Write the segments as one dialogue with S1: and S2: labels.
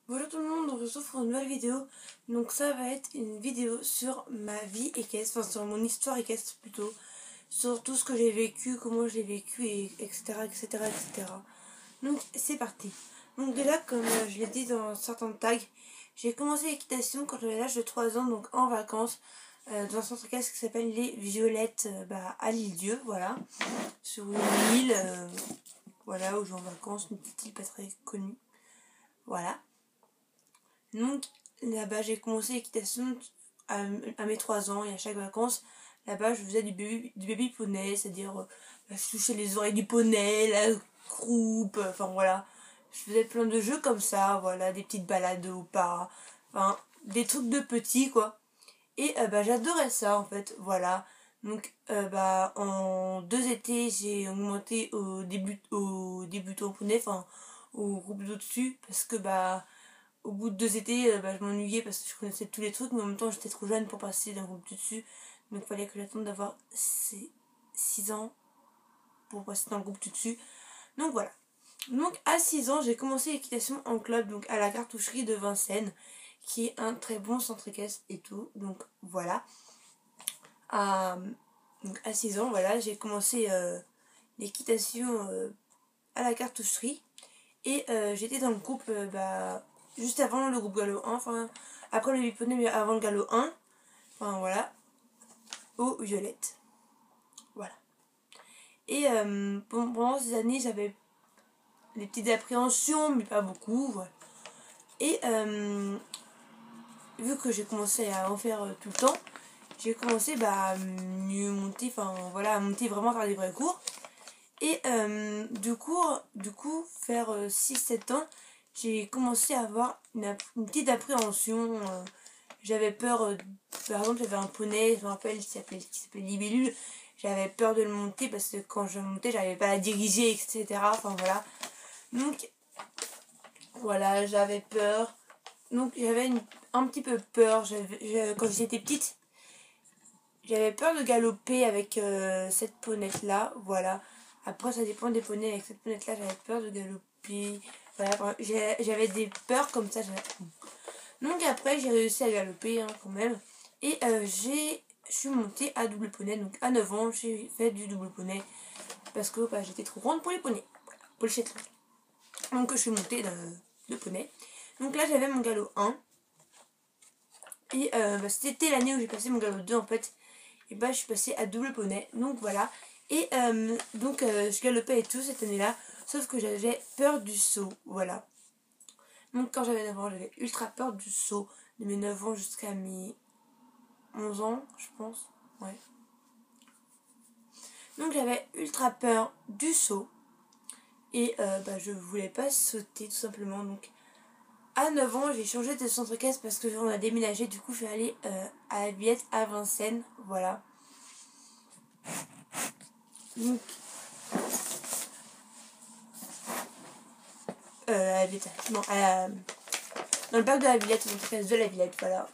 S1: Bonjour tout le monde, on se retrouve pour une nouvelle vidéo. Donc ça va être une vidéo sur ma vie équestre, enfin sur mon histoire équestre plutôt. Sur tout ce que j'ai vécu, comment j'ai vécu, et etc. etc. etc. Donc c'est parti. Donc déjà, comme je l'ai dit dans certains tags, j'ai commencé l'équitation quand j'avais l'âge de 3 ans, donc en vacances, dans un centre équestre qui s'appelle les Violettes à l'Île-Dieu, voilà. Sur une île, voilà, où j'ai en vacances, une petite île pas très connue. Voilà. Donc là-bas j'ai commencé l'équitation à mes 3 ans et à chaque vacances, là-bas je faisais du baby poney, c'est-à-dire je touchais les oreilles du poney, la croupe, enfin voilà. Je faisais plein de jeux comme ça, voilà, des petites balades au pas, enfin des trucs de petits quoi. Et j'adorais ça en fait, voilà. Donc en 2 étés j'ai augmenté au débutant poney, enfin au groupe d'au-dessus, parce que au bout de 2 étés, je m'ennuyais parce que je connaissais tous les trucs, mais en même temps j'étais trop jeune pour passer d'un groupe du dessus. Donc il fallait que j'attende d'avoir 6 ans pour passer dans le groupe du dessus. Donc voilà. Donc à 6 ans, j'ai commencé l'équitation en club, donc à la cartoucherie de Vincennes, qui est un très bon centre équestre et tout. Donc voilà. Donc à 6 ans, voilà, j'ai commencé l'équitation à la cartoucherie. Et j'étais dans le groupe juste avant le groupe galop 1, enfin après le biponnet mais avant le galop 1, enfin voilà, aux violettes. Voilà. Et pendant ces années j'avais des petites appréhensions mais pas beaucoup. Voilà. Et vu que j'ai commencé à en faire tout le temps, j'ai commencé à mieux monter, enfin voilà, à monter vraiment vers des vrais cours. Et du coup faire 6-7 ans, j'ai commencé à avoir une petite appréhension. J'avais peur, par exemple j'avais un poney, je me rappelle, qui s'appelait Libellule. J'avais peur de le monter parce que quand je montais, j'arrivais pas à la diriger, etc. Enfin voilà. Donc voilà, j'avais peur. Donc j'avais un petit peu peur. Quand j'étais petite, j'avais peur de galoper avec cette ponette là. Voilà. Après, ça dépend des poneys. Avec cette ponette là, j'avais peur de galoper. Voilà, j'avais des peurs comme ça. Donc après, j'ai réussi à galoper quand même. Et je suis montée à double poney. Donc à 9 ans, j'ai fait du double poney. Parce que j'étais trop grande pour les poneys. Voilà, pour le Shetland. Donc je suis montée de poney. Donc là, j'avais mon galop 1. Et c'était l'année où j'ai passé mon galop 2 en fait. Et je suis passée à double poney. Donc voilà. Et je galopais et tout cette année-là. Sauf que j'avais peur du saut. Voilà. Donc quand j'avais 9 ans, j'avais ultra peur du saut. De mes 9 ans jusqu'à mes 11 ans, je pense. Ouais. Donc j'avais ultra peur du saut. Et je voulais pas sauter tout simplement. Donc à 9 ans, j'ai changé de centre équestre parce que on a déménagé. Du coup, je suis allée à la Villette à Vincennes. Voilà. Donc à la Villette, non, dans le parc de la Villette, centre équestre de la Villette, voilà.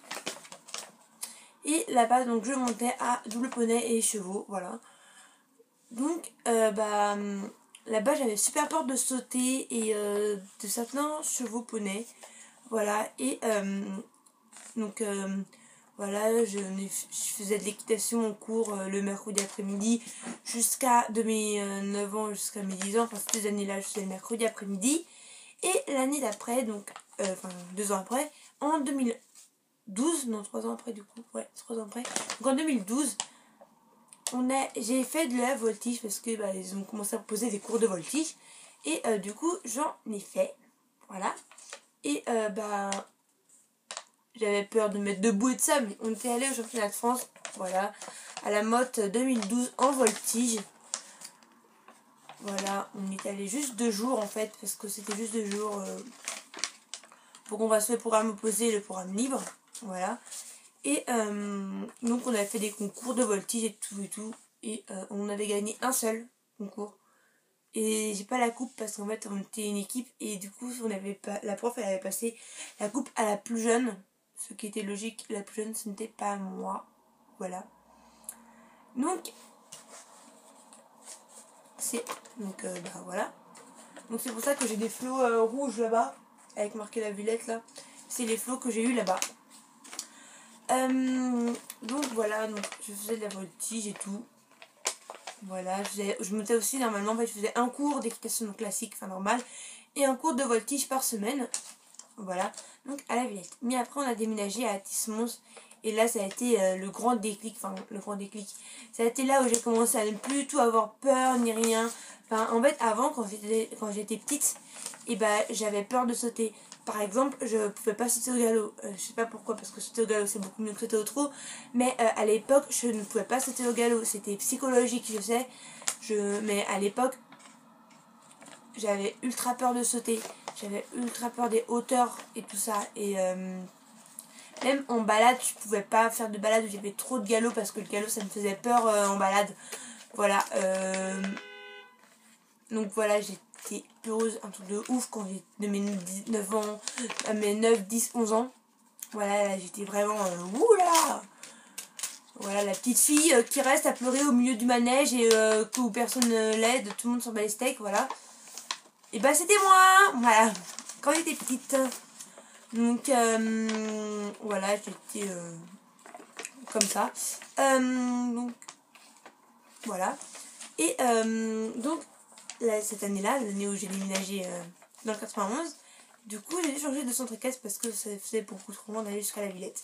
S1: Et là-bas, donc je montais à double poney et chevaux, voilà. Donc là-bas, j'avais super peur de sauter et de certains chevaux poney, voilà. Et voilà, je faisais de l'équitation en cours le mercredi après-midi de mes 9 ans jusqu'à mes 10 ans. Enfin, ces années-là, je faisais le mercredi après-midi. Et l'année d'après, donc, 2 ans après, en 2012, non, 3 ans après du coup, ouais, 3 ans après. Donc en 2012, j'ai fait de la voltige parce que ils ont commencé à proposer des cours de voltige. Et du coup, j'en ai fait, voilà. Et j'avais peur de me mettre debout et de ça, mais on était allé au championnat de France, voilà, à la Motte 2012 en voltige. Voilà, on est allé juste 2 jours en fait, parce que c'était juste 2 jours pour qu'on fasse le programme opposé et le programme libre, voilà. Et donc on avait fait des concours de voltige et tout, et on avait gagné un seul concours. Et j'ai pas la coupe parce qu'en fait on était une équipe et du coup la prof elle avait passé la coupe à la plus jeune, ce qui était logique, la plus jeune ce n'était pas moi, voilà. Donc c'est voilà. Donc c'est pour ça que j'ai des flots rouges là-bas. avec marqué la Villette là. C'est les flots que j'ai eu là-bas. Donc voilà, donc je faisais de la voltige et tout. Voilà, je montais aussi normalement, en fait je faisais un cours d'équitation classique, enfin normal, et un cours de voltige par semaine. Voilà, donc à la Villette. Mais après on a déménagé à Athis-Mons. Et là ça a été le grand déclic, enfin le grand déclic. Ça a été là où j'ai commencé à ne plus du tout avoir peur ni rien. Enfin en fait avant quand j'étais petite, et j'avais peur de sauter. Par exemple, je pouvais pas sauter au galop. Je sais pas pourquoi, parce que sauter au galop c'est beaucoup mieux que sauter au trot. Mais à l'époque, je ne pouvais pas sauter au galop. C'était psychologique, je sais. Mais à l'époque, j'avais ultra peur de sauter. J'avais ultra peur des hauteurs et tout ça. Et même en balade, je pouvais pas faire de balade où il y avait trop de galop parce que le galop ça me faisait peur en balade. Voilà. Donc voilà, j'étais heureuse, un truc de ouf quand j'ai de mes 9 ans à mes 9, 10, 11 ans. Voilà, là j'étais vraiment oula. Voilà, la petite fille qui reste à pleurer au milieu du manège et où personne l'aide, tout le monde s'en bat les steaks, voilà. Et c'était moi, voilà, quand j'étais petite. Donc voilà, j'étais comme ça. Donc voilà. Et donc là, cette année-là, l'année où j'ai déménagé dans le 91, du coup j'ai changé de centre équestre parce que ça faisait beaucoup trop loin d'aller jusqu'à la Villette.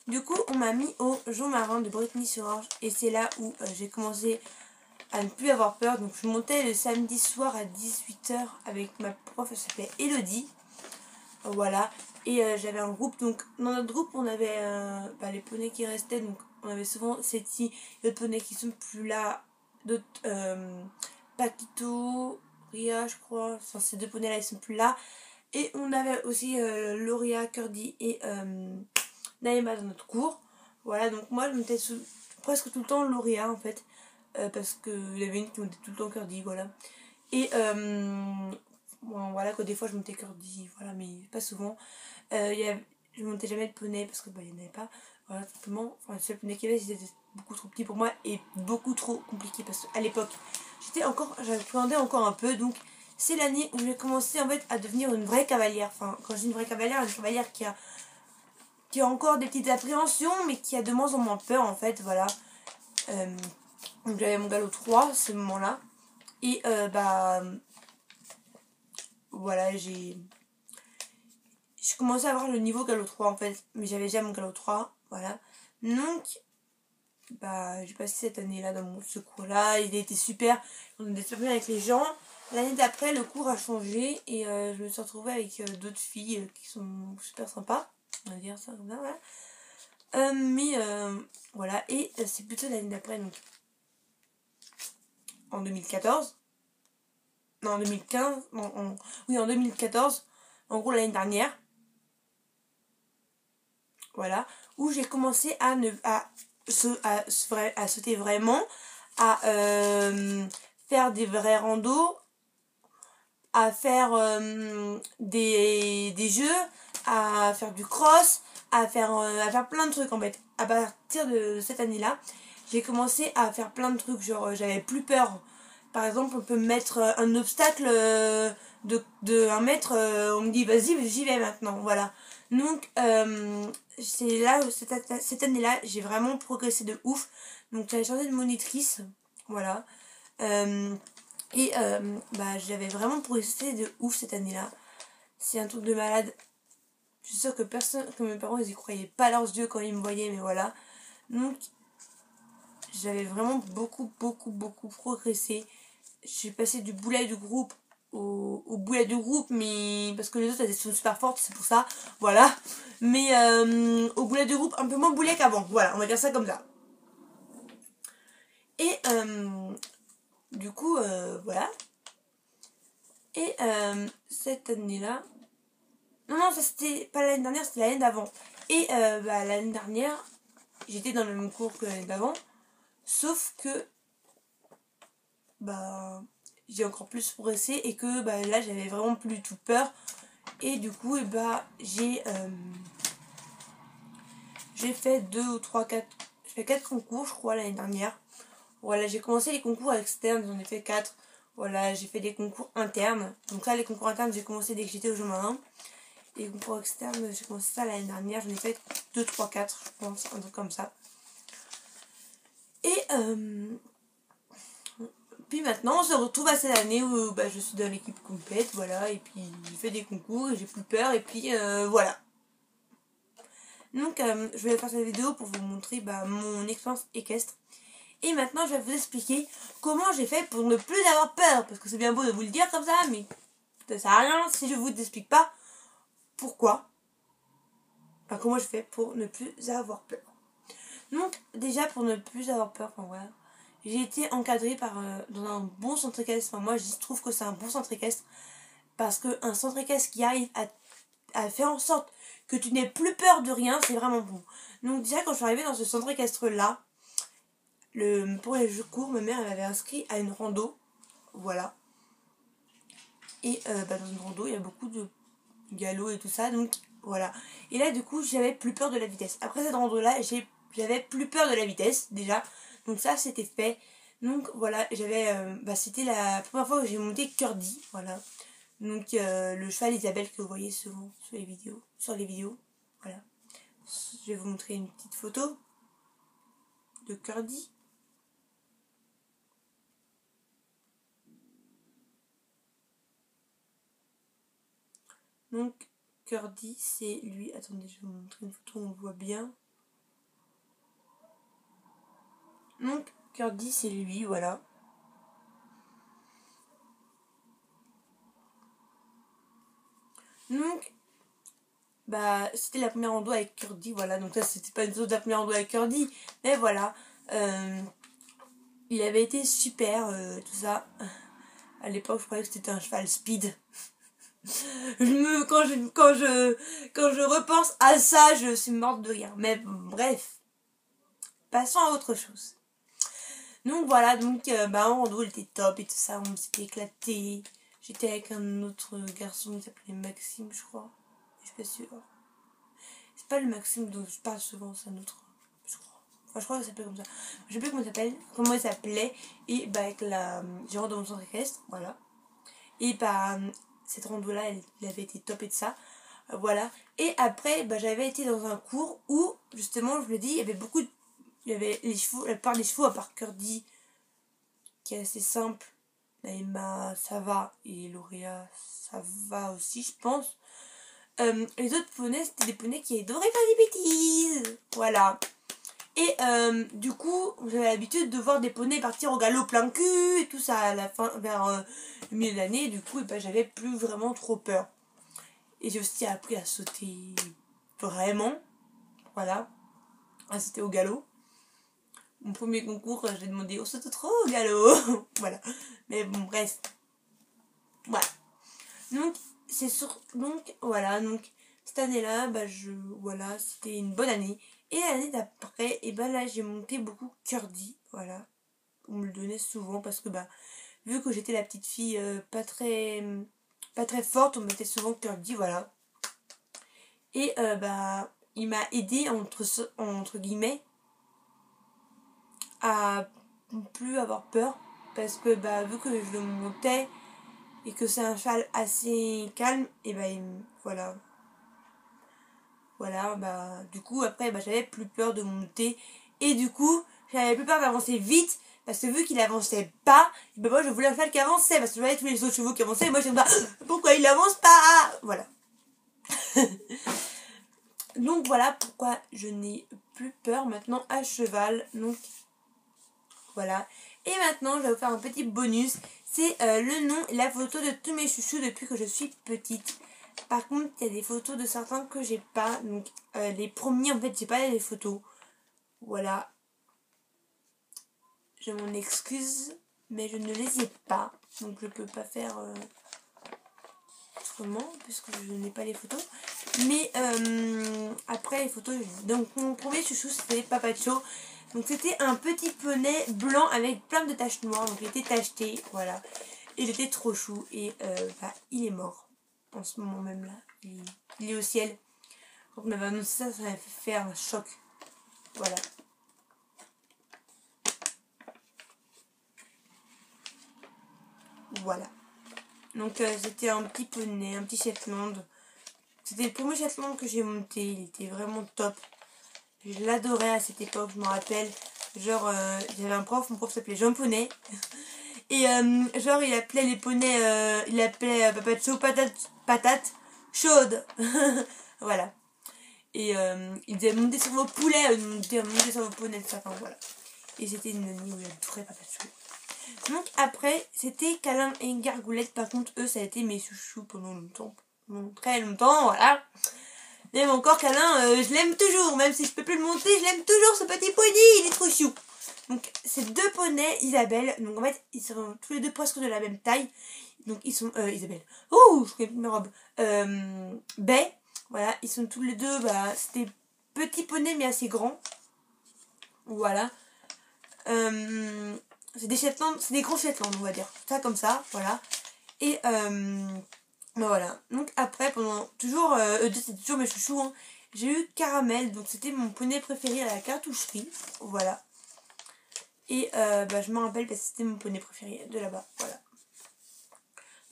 S1: Du coup on m'a mis au Jean Marin de Brétigny-sur-Orge et c'est là où j'ai commencé à ne plus avoir peur. Donc je montais le samedi soir à 18 h avec ma prof, elle s'appelait Elodie. Voilà. Et j'avais un groupe, donc dans notre groupe on avait les poneys qui restaient, donc on avait souvent Seti, d'autres poneys qui sont plus là, d'autres Paquito, Ria je crois, enfin ces deux poneys là ils sont plus là. Et on avait aussi Loria, Curdy et Naïma dans notre cours. Voilà, donc moi je montais presque tout le temps Loria en fait, parce qu'il y avait une qui montait tout le temps Curdy, voilà. Et bon, voilà, que des fois je montais Curdy, voilà, mais pas souvent. Je montais jamais le poney parce que il n'y en avait pas. Voilà, tout simplement. Enfin, le seul poney qu'il y avait, c'était beaucoup trop petit pour moi et beaucoup trop compliqué parce qu'à l'époque, j'appréhendais encore un peu. Donc, c'est l'année où j'ai commencé en fait à devenir une vraie cavalière. Enfin, quand je dis une cavalière qui a encore des petites appréhensions, mais qui a de moins en moins peur en fait. Voilà. Donc, j'avais mon galop 3 à ce moment-là. Et voilà, j'ai commencé à avoir le niveau galop 3 en fait, mais j'avais déjà mon galop 3, voilà. Donc, j'ai passé cette année-là dans ce cours-là, il était super, on était super bien avec les gens. L'année d'après, le cours a changé et je me suis retrouvée avec d'autres filles qui sont super sympas, on va dire ça comme ça, voilà. Voilà, et c'est plutôt l'année d'après, donc en 2014. Non, en 2015, oui, en 2014, en gros l'année dernière, voilà, où j'ai commencé à sauter vraiment, à faire des vrais randos, à faire des jeux, à faire du cross, à faire plein de trucs en fait. À partir de cette année-là, j'ai commencé à faire plein de trucs, genre j'avais plus peur. Par exemple, on peut me mettre un obstacle de 1 mètre, on me dit vas-y, j'y vais maintenant, voilà. Donc, c'est là, cette année-là, j'ai vraiment progressé de ouf. Donc, j'avais changé de monitrice, voilà. J'avais vraiment progressé de ouf cette année-là. C'est un truc de malade. Je suis sûre que mes parents, ils y croyaient pas leurs yeux quand ils me voyaient, mais voilà. Donc, j'avais vraiment beaucoup, beaucoup, beaucoup progressé. Je suis passée du boulet du groupe au boulet du groupe, mais parce que les autres elles sont super fortes, c'est pour ça, voilà. Mais au boulet du groupe un peu moins boulet qu'avant, voilà, on va dire ça comme ça. Et du coup, voilà. Et cette année-là, non, ça c'était pas l'année dernière, c'était l'année d'avant. Et l'année dernière, j'étais dans le même cours que l'année d'avant, sauf que j'ai encore plus progressé et que là j'avais vraiment plus du tout peur. Et du coup j'ai fait 2 ou 3, 4, j'ai fait 4 concours je crois l'année dernière. Voilà, j'ai commencé les concours externes, j'en ai fait 4. Voilà, j'ai fait des concours internes. Donc là, les concours internes, j'ai commencé dès que j'étais au Jean Marin. Et les concours externes, j'ai commencé ça l'année dernière. J'en ai fait 2, 3, 4, je pense, un truc comme ça. Et puis maintenant, on se retrouve à cette année où bah, je suis dans l'équipe complète, voilà. Et puis, j'ai fait des concours et j'ai plus peur. Et puis, voilà. Donc, je vais faire cette vidéo pour vous montrer bah, mon expérience équestre. Et maintenant, je vais vous expliquer comment j'ai fait pour ne plus avoir peur. Parce que c'est bien beau de vous le dire comme ça, mais ça sert à rien si je vous explique pas pourquoi. Enfin, comment je fais pour ne plus avoir peur. Donc, déjà, pour ne plus avoir peur, enfin, voilà, j'ai été encadrée dans un bon centre équestre. Enfin, moi, je trouve que c'est un bon centre équestre. Parce qu'un centre équestre qui arrive à faire en sorte que tu n'aies plus peur de rien, c'est vraiment bon. Donc, déjà, quand je suis arrivée dans ce centre équestre-là, pour les jeux courts, ma mère elle m'avait inscrit à une rando. Voilà. Et dans une rando, il y a beaucoup de galop et tout ça. Donc, voilà. Et là, du coup, j'avais plus peur de la vitesse. Après cette rando-là, j'avais plus peur de la vitesse, déjà. Donc, ça, c'était fait. Donc, voilà, c'était la première fois que j'ai monté Curdy. Voilà. Donc, le cheval Isabelle que vous voyez souvent sur les vidéos. Voilà. Je vais vous montrer une petite photo de Curdy. Donc, Curdy, c'est lui. Attendez, je vais vous montrer une photo où on le voit bien. Donc, Curdy, c'est lui, voilà. Donc, bah, c'était la première rando avec Curdy, voilà. Donc, ça, c'était pas une chose de la première rando avec Curdy. Mais voilà. Il avait été super, tout ça. À l'époque, je croyais que c'était un cheval speed. Quand je repense à ça, je suis morte de rire. Mais bref, passons à autre chose. Donc voilà, en rando, il était top et tout ça, on s'était éclaté. J'étais avec un autre garçon qui s'appelait Maxime, je crois. Je suis pas sûre. C'est pas le Maxime dont je parle souvent, c'est un autre, je crois. Enfin, je crois que ça s'appelle comme ça. Je sais plus comment il s'appelait. Et bah, avec la gérante de mon centre équestre, voilà. Et bah, cette rando-là, elle avait été top et de ça. Voilà. Et après, bah, j'avais été dans un cours où, justement, je vous l'ai dit, il y avait il y avait les chevaux, la plupart des chevaux, à part Curdy, qui est assez simple. Naïma, ça va. Et Lauréa, ça va aussi, je pense. Les autres poneys, c'était des poneys qui adoraient faire des bêtises. Voilà. Et du coup, j'avais l'habitude de voir des poneys partir au galop plein cul et tout ça à la fin, vers le milieu de l'année. Du coup, j'avais plus vraiment trop peur. Et j'ai aussi appris à sauter vraiment. Voilà. À sauter au galop. Mon premier concours, j'ai demandé on saute trop au galop. Voilà. Mais bon, bref. Voilà. Donc, voilà. Donc, cette année-là, voilà, c'était une bonne année. Et l'année d'après, et là, j'ai monté beaucoup Curdy. Voilà. On me le donnait souvent parce que, vu que j'étais la petite fille pas très forte, on me mettait souvent Curdy, voilà. Et, il m'a aidé, entre guillemets, à ne plus avoir peur. Parce que, vu que je le montais et que c'est un cheval assez calme, et voilà. Voilà, du coup, après, j'avais plus peur de monter. Et du coup, j'avais plus peur d'avancer vite. Parce que vu qu'il avançait pas, moi, je voulais un cheval qui avançait. Parce que je voyais tous les autres chevaux qui avançaient. Et moi, je me disais, pourquoi il avance pas? Voilà. Donc, voilà pourquoi je n'ai plus peur maintenant à cheval. Donc, voilà. Et maintenant, je vais vous faire un petit bonus. C'est le nom et la photo de tous mes chouchous depuis que je suis petite. Par contre, il y a des photos de certains que j'ai pas. Donc, les premiers, en fait, j'ai pas les photos. Voilà. Je m'en excuse, mais je ne les ai pas. Donc, je peux pas faire autrement, puisque je n'ai pas les photos. Mais, après, les photos... Donc, mon premier chouchou, c'était Papacho. Donc, c'était un petit poney blanc avec plein de taches noires. Donc, il était tacheté, voilà. Et il était trop chou. Et, il est mort. En ce moment même, là. Il est au ciel. Quand on m'avait annoncé ça, ça m'a fait faire un choc. Voilà. Voilà. Donc c'était un petit poney, un petit Shetland. C'était le premier Shetland que j'ai monté. Il était vraiment top. Je l'adorais à cette époque, je me rappelle. Genre, j'avais un prof, mon prof s'appelait Jean Poney. Et genre, il appelait les poneys, il appelait papa chaud, patate chaude. Voilà. Et il disait monter sur vos poulets, monter sur vos poneys, ça, enfin voilà. Et c'était une nuit où il adorait papa chaud. Donc après, c'était Câlin et Gargoulette. Par contre, eux, ça a été mes chouchous pendant longtemps. Très longtemps, voilà. Mais encore Câlin, je l'aime toujours. Même si je peux plus le monter, je l'aime toujours, ce petit poney, il est trop chou. Donc ces deux poneys, Isabelle, donc en fait, ils sont tous les deux presque de la même taille. Donc ils sont, Isabelle, oh, je connais plus mes robes. Bay, voilà, ils sont tous les deux, bah, c'était petits poneys mais assez grands. Voilà. C'est des Shetland, c'est des grands Shetland, on va dire. Ça comme ça, voilà. Et bah voilà. Donc après, pendant toujours, c'est toujours mes chouchous, hein, j'ai eu Caramel, donc c'était mon poney préféré à la cartoucherie. Voilà. Et bah, je m'en rappelle parce que c'était mon poney préféré de là-bas. Voilà.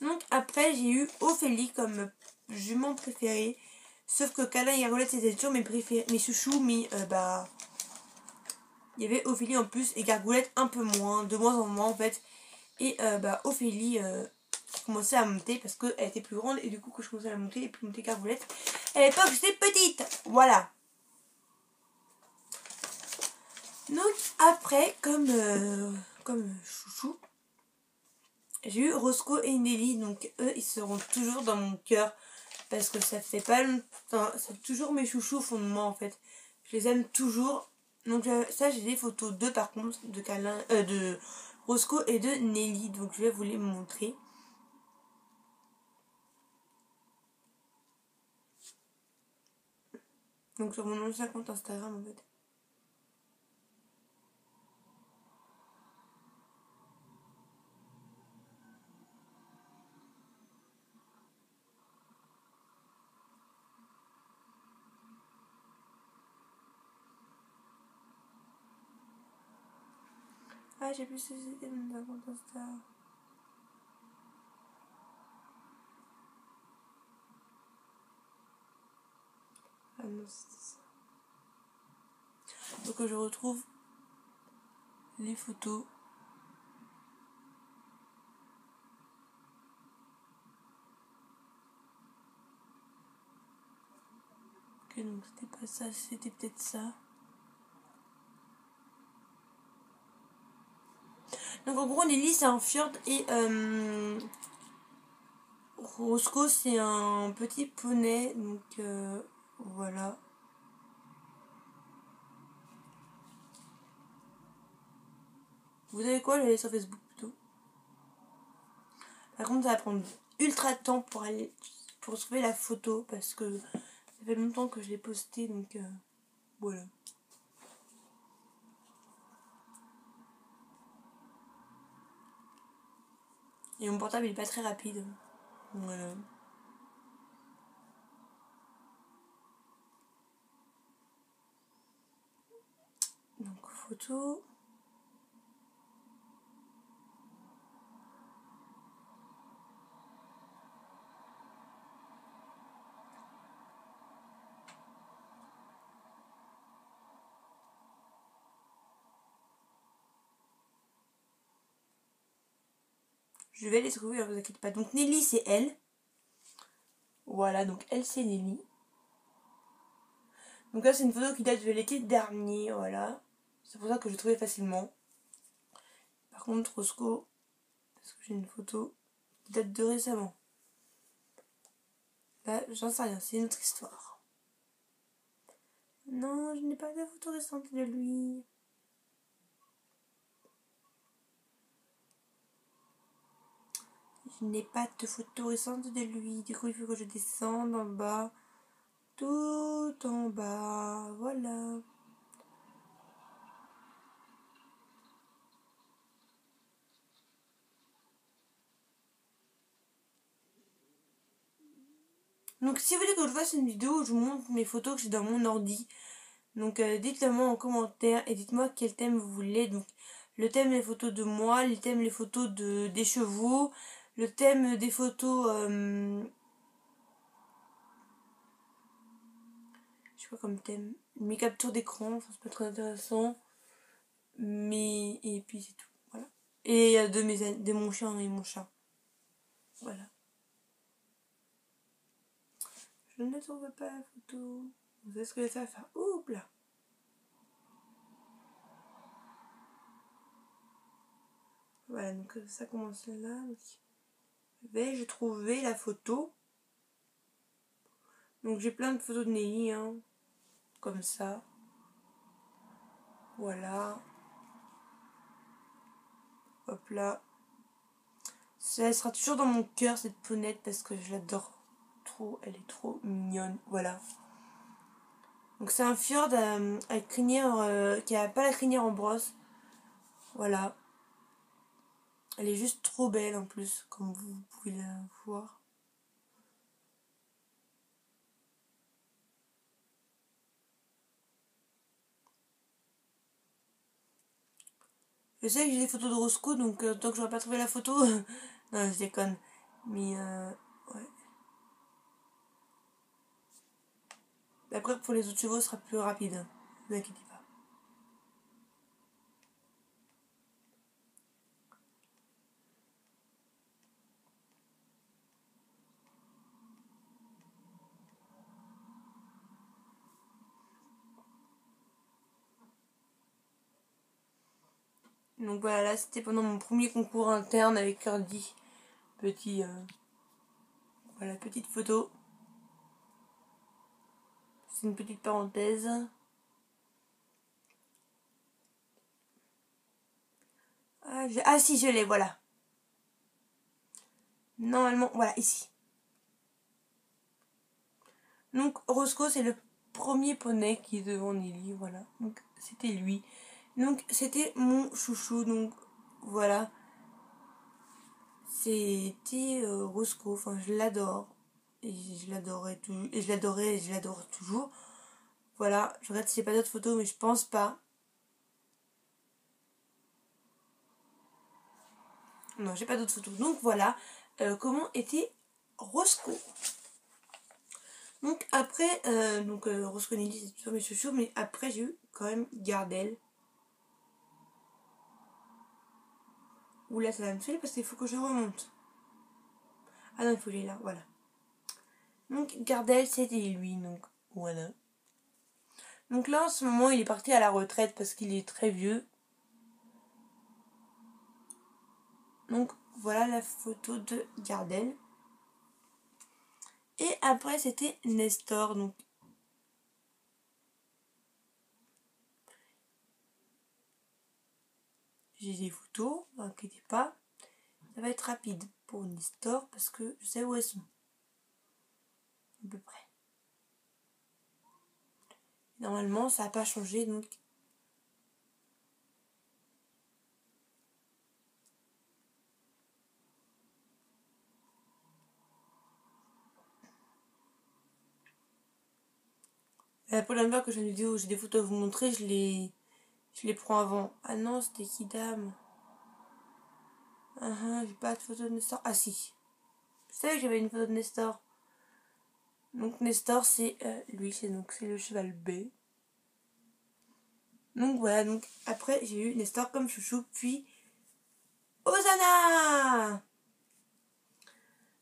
S1: Donc après, j'ai eu Ophélie comme jument préférée. Sauf que Câlin et Gargoulette, c'était toujours mes chouchous, mais bah. Il y avait Ophélie en plus et Gargoulette un peu moins, de moins en moins en fait. Et bah Ophélie commençait à monter parce qu'elle était plus grande et du coup que je commençais à monter et puis monter Gargoulette. À l'époque j'étais petite, voilà. Donc après comme chouchou, j'ai eu Roscoe et Nelly, donc eux ils seront toujours dans mon cœur parce que ça fait pas longtemps, c'est toujours mes chouchous au fond de moi en fait. Je les aime toujours. Donc ça j'ai des photos d'eux par contre, de Câlin, de Roscoe et de Nelly, donc je vais vous les montrer. Donc sur mon ancien compte Instagram en fait. Ah j'ai plus si c'était mon ancien compte Instagram. Ah non c'était ça. Donc je retrouve les photos. Ok donc c'était pas ça, c'était peut-être ça. Donc en gros Nelly c'est un fjord et Roscoe c'est un petit poney, donc voilà. Vous savez quoi, j'allais sur Facebook plutôt. Par contre ça va prendre ultra de temps pour trouver la photo parce que ça fait longtemps que je l'ai postée donc voilà. Et mon portable il est pas très rapide. Voilà. Donc photo. Je vais les trouver, ne vous inquiétez pas. Donc Nelly c'est elle. Voilà, donc elle c'est Nelly. Donc là c'est une photo qui date de l'été dernier, voilà. C'est pour ça que je l'ai trouvée facilement. Par contre Roscoe, parce que j'ai une photo qui date de récemment. Là j'en sais rien, c'est une autre histoire. Non, je n'ai pas de photo récente de lui. Je n'ai pas de photo récente de lui. Du coup il faut que je descende en bas. Tout en bas, voilà. Donc si vous voulez que je fasse une vidéo où je vous montre mes photos que j'ai dans mon ordi, donc dites-le moi en commentaire et dites-moi quel thème vous voulez. Donc le thème des photos de moi, le thème des photos des chevaux, le thème des photos... je sais pas comme thème. Mes captures d'écran, enfin, c'est pas très intéressant. Mais... Et puis c'est tout. Voilà. Et de mon chien et mon chat. Voilà. Je ne trouve pas la photo. Vous savez ce que je vais faire? Oups là. Voilà, donc ça commence là. Vais-je trouver la photo? Donc j'ai plein de photos de Nelly, hein. Comme ça. Voilà. Hop là. Elle sera toujours dans mon cœur, cette ponette, parce que je l'adore trop. Elle est trop mignonne. Voilà. Donc c'est un fjord à crinière, qui a pas la crinière en brosse. Voilà. Elle est juste trop belle en plus, comme vous pouvez la voir. Je sais que j'ai des photos de Roscoe, donc tant que j'aurais pas trouvé la photo... non, je déconne. Mais ouais. Après, pour les autres chevaux, ce sera plus rapide. Ne vous inquiétez pas. Donc voilà, là c'était pendant mon premier concours interne avec Curdy. Voilà, petite photo. C'est une petite parenthèse. Ah si, je l'ai, voilà. Normalement, voilà, ici. Donc Roscoe, c'est le premier poney qui est devant Nelly, voilà. Donc c'était lui. Donc c'était mon chouchou, donc voilà. C'était Roscoe, enfin je l'adore. Et je l'adorais tout, et je l'adorais et je l'adore toujours. Voilà, je regarde si j'ai pas d'autres photos, mais je pense pas. Non, j'ai pas d'autres photos. Donc voilà comment était Roscoe. Donc après, Roscoe Nelly, c'est toujours mes chouchous, mais après j'ai eu quand même Gardel. Oula, ça va me saouler parce qu'il faut que je remonte. Ah non, il faut aller là, voilà. Donc Gardel, c'était lui, donc voilà. Donc là, en ce moment, il est parti à la retraite parce qu'il est très vieux. Donc voilà la photo de Gardel. Et après, c'était Nestor, donc j'ai des photos, ne vous inquiétez pas. Ça va être rapide pour Nestor parce que je sais où elles sont. À peu près. Normalement, ça n'a pas changé, donc... La première fois que j'ai une vidéo où j'ai des photos à vous montrer, je les prends avant. Ah non, c'était qui dame? J'ai pas de photo de Nestor. Ah si. Je savais que j'avais une photo de Nestor. Donc Nestor, c'est lui, c'est le cheval B. Donc voilà, donc après j'ai eu Nestor comme chouchou, puis Hosanna.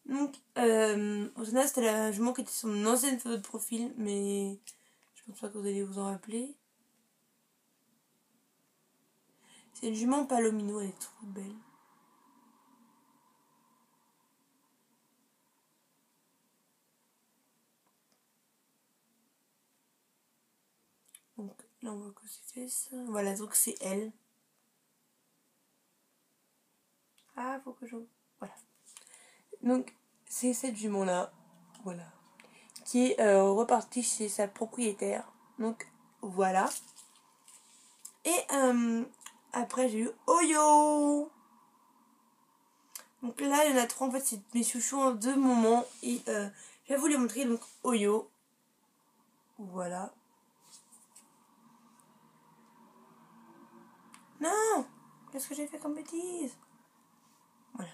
S1: Donc Hosanna, c'était la jument qui était sur mon ancienne photo de profil, mais je pense pas que vous allez vous en rappeler. C'est une jument palomino, elle est trop belle. Donc là on voit que c'est fait ça. Voilà, donc c'est elle. Ah, faut que je... Voilà. Donc c'est cette jument là, voilà, qui est repartie chez sa propriétaire. Donc voilà. Et après j'ai eu Oyo. Donc là il y en a trois, en fait c'est mes chouchous en deux moments. Et je vais vous les montrer. Donc Oyo. Voilà. Non, Qu'est-ce que j'ai fait comme bêtise? Voilà.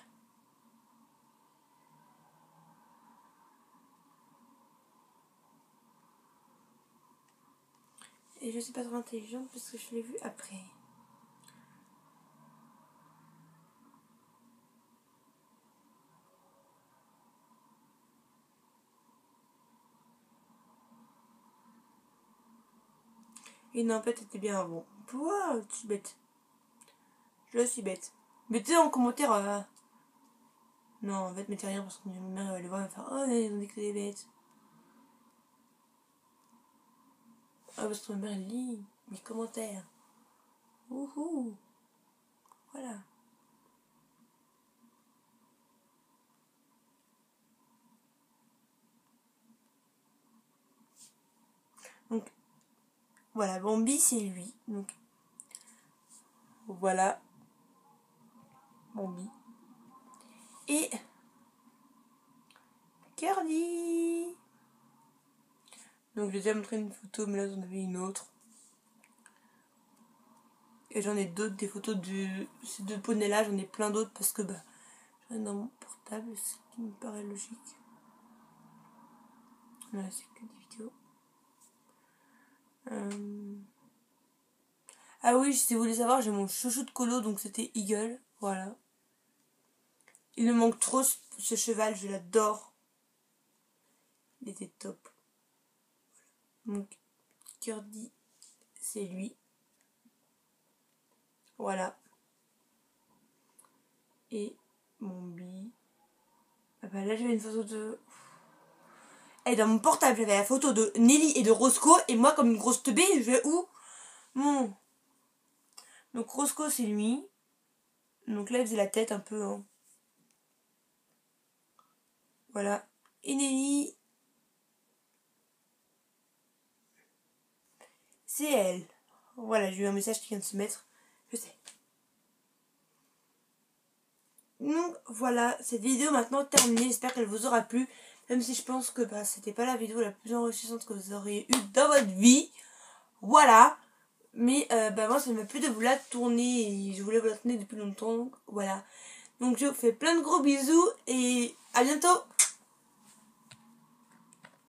S1: Et je suis pas trop intelligente parce que je l'ai vu après. Et non, en fait, c'était bien avant. Wow, je suis bête. Je suis bête. Mettez en commentaire. Non, en fait, mettez rien parce que ma mère va aller voir et va faire oh, ils ont dit que t'es bête. Ah, parce que ma mère elle lit mes commentaires. Wouhou. Voilà. Donc, voilà, Bambi c'est lui. Donc, voilà. Bambi. Et Curly. Donc, j'ai déjà montré une photo, mais là, j'en avais une autre. Et j'en ai d'autres, des photos de ces deux poneys-là. J'en ai plein d'autres parce que, bah, j'en ai dans mon portable, ce qui me paraît logique. Là, c'est que des vidéos. Ah oui, si vous voulez savoir, j'ai mon chouchou de colo, donc c'était Eagle. Voilà. Il me manque trop ce cheval, je l'adore. Il était top. Donc, Curdy, c'est lui. Voilà. Et Bambi. Ah bah là, j'avais une photo de... Et dans mon portable, j'avais la photo de Nelly et de Roscoe. Et moi, comme une grosse teubée, je vais où? Bon. Donc, Roscoe, c'est lui. Donc là, il faisait la tête un peu. Hein. Voilà. Et Nelly, c'est elle. Voilà, j'ai eu un message qui vient de se mettre. Je sais. Donc voilà, cette vidéo maintenant terminée. J'espère qu'elle vous aura plu. Même si je pense que bah, c'était pas la vidéo la plus enrichissante que vous auriez eue dans votre vie. Voilà. Mais bah, moi ça m'a plu de vous la tourner. Et je voulais vous la tourner depuis longtemps. Voilà. Donc je vous fais plein de gros bisous et à bientôt.